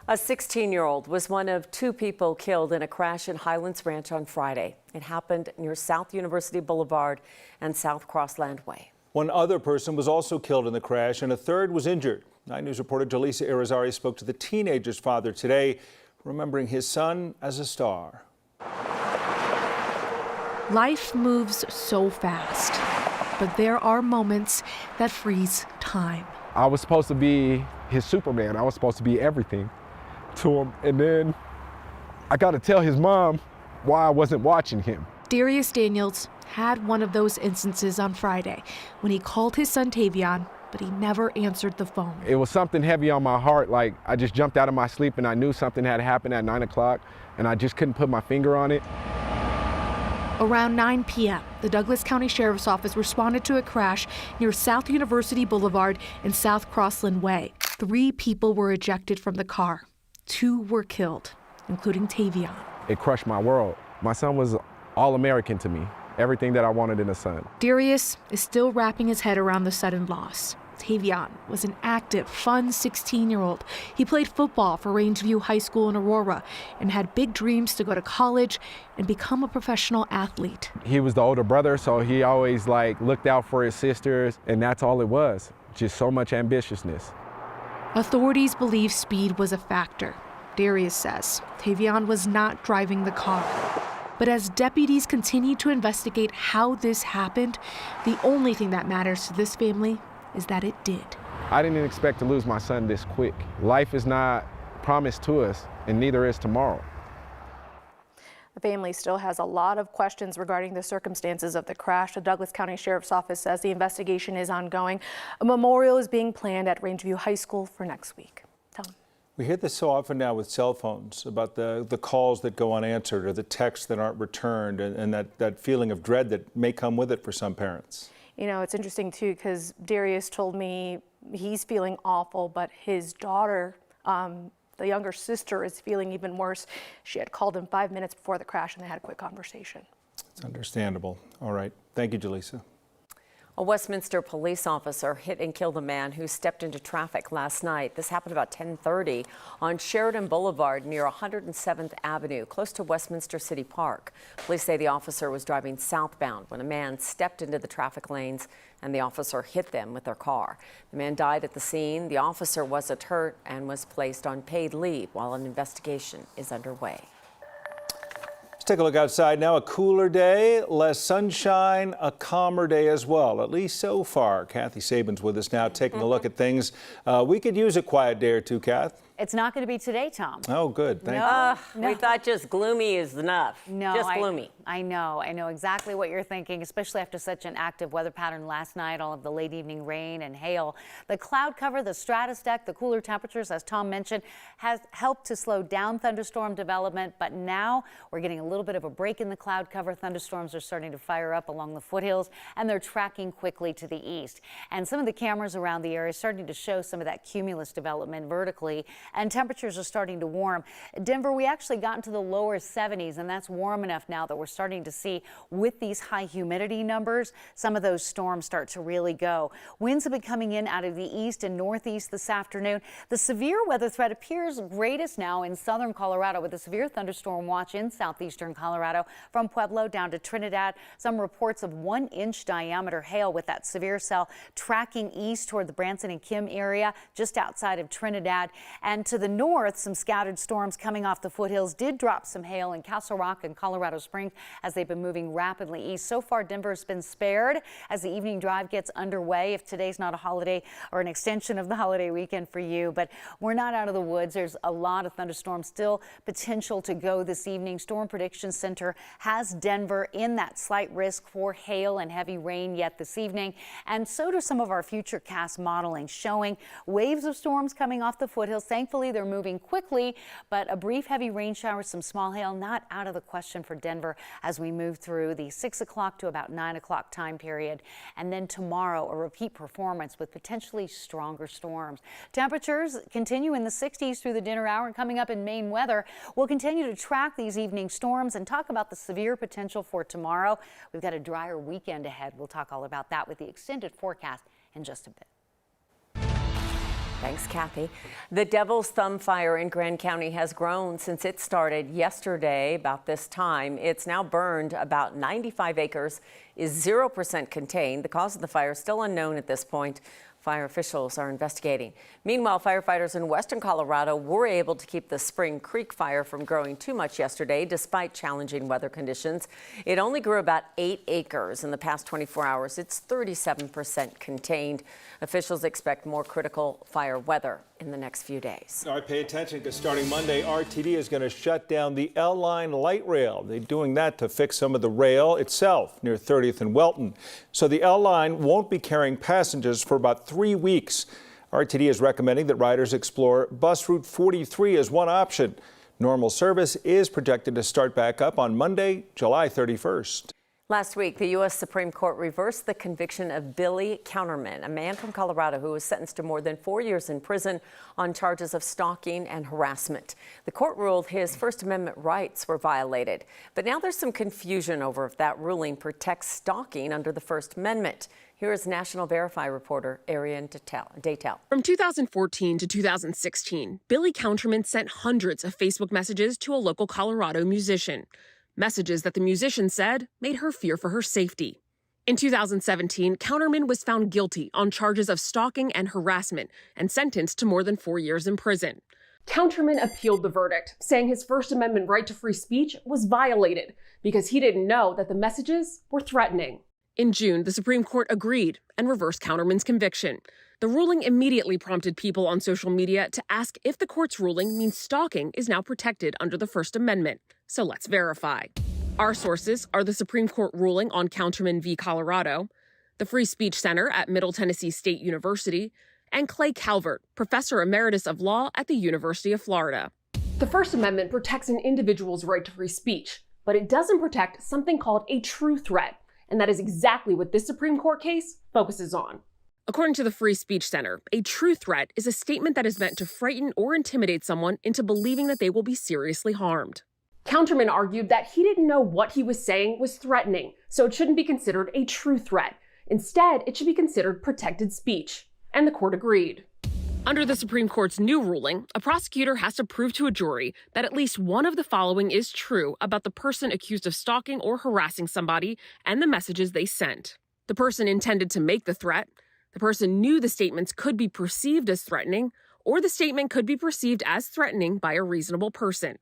A 16-year-old was one of two people killed in a crash in Highlands Ranch on Friday. It happened near South University Boulevard and South Crossland Way. One other person was also killed in the crash, and a third was injured. 9 News reporter Jaleesa Irizarry spoke to the teenager's father today, remembering his son as a star. Life moves so fast, but there are moments that freeze time. I was supposed to be his Superman. I was supposed to be everything to him. And then I got to tell his mom why I wasn't watching him. Darius Daniels had one of those instances on Friday when he called his son Tavion, but he never answered the phone. It was something heavy on my heart. Like, I just jumped out of my sleep and I knew something had happened at 9 o'clock and I just couldn't put my finger on it. Around 9 p.m., the Douglas County Sheriff's Office responded to a crash near South University Boulevard and South Crossland Way. 3 people were ejected from the car. 2 were killed, including Tavion. It crushed my world. My son was all-American to me, everything that I wanted in a son. Darius is still wrapping his head around the sudden loss. Tavion was an active, fun 16-year-old. He played football for Rangeview High School in Aurora and had big dreams to go to college and become a professional athlete. He was the older brother, so he always looked out for his sisters, and that's all it was, just so much ambitiousness. Authorities believe speed was a factor. Darius says Tavion was not driving the car. But as deputies continue to investigate how this happened, the only thing that matters to this family is that it did. I didn't expect to lose my son this quick. Life is not promised to us, and neither is tomorrow. The family still has a lot of questions regarding the circumstances of the crash. The Douglas County Sheriff's Office says the investigation is ongoing. A memorial is being planned at Rangeview High School for next week. Tom. We hear this so often now with cell phones about the calls that go unanswered or the texts that aren't returned and that feeling of dread that may come with it for some parents. You know, it's interesting too because Darius told me he's feeling awful, but his daughter, the younger sister, is feeling even worse. She had called him 5 minutes before the crash and they had a quick conversation. It's understandable. All right. Thank you, Jaleesa. A Westminster police officer hit and killed a man who stepped into traffic last night. This happened about 10:30 on Sheridan Boulevard near 107th Avenue, close to Westminster City Park. Police say the officer was driving southbound when a man stepped into the traffic lanes and the officer hit them with their car. The man died at the scene. The officer wasn't hurt and was placed on paid leave while an investigation is underway. Take a look outside now. A cooler day, less sunshine, a calmer day as well, at least so far. Kathy Sabin's with us now taking a look at things. We could use a quiet day or two, Kath. It's not going to be today, Tom. Oh, good. Thank you. We thought just gloomy is enough. No, just gloomy. I know exactly what you're thinking, especially after such an active weather pattern last night, all of the late evening rain and hail. The cloud cover, the stratus deck, the cooler temperatures, as Tom mentioned, has helped to slow down thunderstorm development. But now we're getting a little bit of a break in the cloud cover. Thunderstorms are starting to fire up along the foothills, and they're tracking quickly to the east. And some of the cameras around the area are starting to show some of that cumulus development vertically, and temperatures are starting to warm. Denver, we actually got into the lower 70s, and that's warm enough now that we're starting to see, with these high humidity numbers, some of those storms start to really go. Winds have been coming in out of the east and northeast this afternoon. The severe weather threat appears greatest now in southern Colorado, with a severe thunderstorm watch in southeastern Colorado from Pueblo down to Trinidad. Some reports of 1-inch diameter hail with that severe cell tracking east toward the Branson and Kim area just outside of Trinidad. And to the north, some scattered storms coming off the foothills did drop some hail in Castle Rock and Colorado Springs as they've been moving rapidly east. So far, Denver has been spared as the evening drive gets underway. If today's not a holiday or an extension of the holiday weekend for you, but we're not out of the woods. There's a lot of thunderstorms still potential to go this evening. Storm Prediction Center has Denver in that slight risk for hail and heavy rain yet this evening. And so do some of our future cast modeling, showing waves of storms coming off the foothills. Thankfully, they're moving quickly, but a brief heavy rain shower, some small hail, not out of the question for Denver as we move through the 6 o'clock to about 9 o'clock time period. And then tomorrow, a repeat performance with potentially stronger storms. Temperatures continue in the 60s through the dinner hour, and coming up in Maine weather, we'll continue to track these evening storms and talk about the severe potential for tomorrow. We've got a drier weekend ahead. We'll talk all about that with the extended forecast in just a bit. Thanks, Kathy. The Devil's Thumb fire in Grand County has grown since it started yesterday about this time. It's now burned about 95 acres, is 0% contained. The cause of the fire is still unknown at this point. Fire officials are investigating. Meanwhile, firefighters in western Colorado were able to keep the Spring Creek fire from growing too much yesterday, despite challenging weather conditions. It only grew about 8 acres in the past 24 hours. It's 37% contained. Officials expect more critical fire weather in the next few days. All right, pay attention, because starting Monday, RTD is going to shut down the L-Line light rail. They're doing that to fix some of the rail itself near 30th and Welton. So the L-Line won't be carrying passengers for about 3 weeks. RTD is recommending that riders explore bus route 43 as one option. Normal service is projected to start back up on Monday, July 31st. Last week, the U.S. Supreme Court reversed the conviction of Billy Counterman, a man from Colorado who was sentenced to more than 4 years in prison on charges of stalking and harassment. The court ruled his First Amendment rights were violated. But now there's some confusion over if that ruling protects stalking under the First Amendment. Here is National Verify reporter Arian Daytel. From 2014 to 2016, Billy Counterman sent hundreds of Facebook messages to a local Colorado musician. Messages that the musician said made her fear for her safety. In 2017, Counterman was found guilty on charges of stalking and harassment and sentenced to more than 4 years in prison. Counterman appealed the verdict, saying his First Amendment right to free speech was violated because he didn't know that the messages were threatening. In June, the Supreme Court agreed and reversed Counterman's conviction. The ruling immediately prompted people on social media to ask if the court's ruling means stalking is now protected under the First Amendment. So let's verify. Our sources are the Supreme Court ruling on Counterman v. Colorado, the Free Speech Center at Middle Tennessee State University, and Clay Calvert, Professor Emeritus of Law at the University of Florida. The First Amendment protects an individual's right to free speech, but it doesn't protect something called a true threat, and that is exactly what this Supreme Court case focuses on. According to the Free Speech Center, a true threat is a statement that is meant to frighten or intimidate someone into believing that they will be seriously harmed. Counterman argued that he didn't know what he was saying was threatening, so it shouldn't be considered a true threat. Instead, it should be considered protected speech. And the court agreed. Under the Supreme Court's new ruling, a prosecutor has to prove to a jury that at least one of the following is true about the person accused of stalking or harassing somebody and the messages they sent. The person intended to make the threat, the person knew the statements could be perceived as threatening, or the statement could be perceived as threatening by a reasonable person.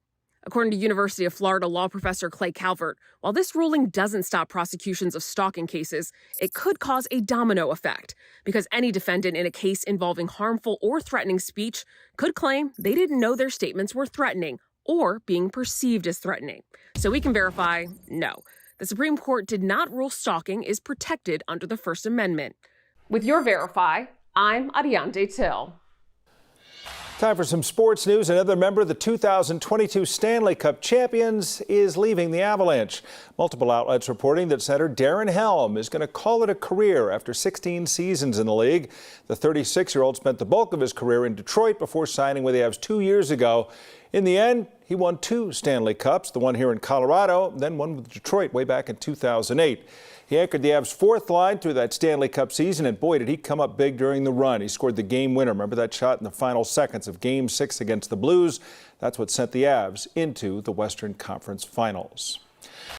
According to University of Florida law professor Clay Calvert, while this ruling doesn't stop prosecutions of stalking cases, it could cause a domino effect because any defendant in a case involving harmful or threatening speech could claim they didn't know their statements were threatening or being perceived as threatening. So we can verify, no, the Supreme Court did not rule stalking is protected under the First Amendment. With your Verify, I'm Arian Daytel. Time for some sports news. Another member of the 2022 Stanley Cup champions is leaving the Avalanche. Multiple outlets reporting that center Darren Helm is going to call it a career after 16 seasons in the league. The 36-year-old spent the bulk of his career in Detroit before signing with the Avs 2 years ago. In the end, he won 2 Stanley Cups, the one here in Colorado, then one with Detroit way back in 2008. He anchored the Avs' 4th line through that Stanley Cup season, and boy, did he come up big during the run. He scored the game winner. Remember that shot in the final seconds of Game 6 against the Blues? That's what sent the Avs into the Western Conference Finals.